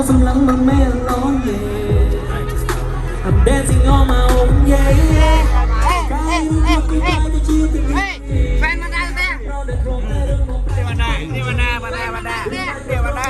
Some love my man alone, yeah. I'm dancing on my own, yeah, yeah. Hey, fanมาได้แต่เทวดาเทวดามาได้มาได้เทวดา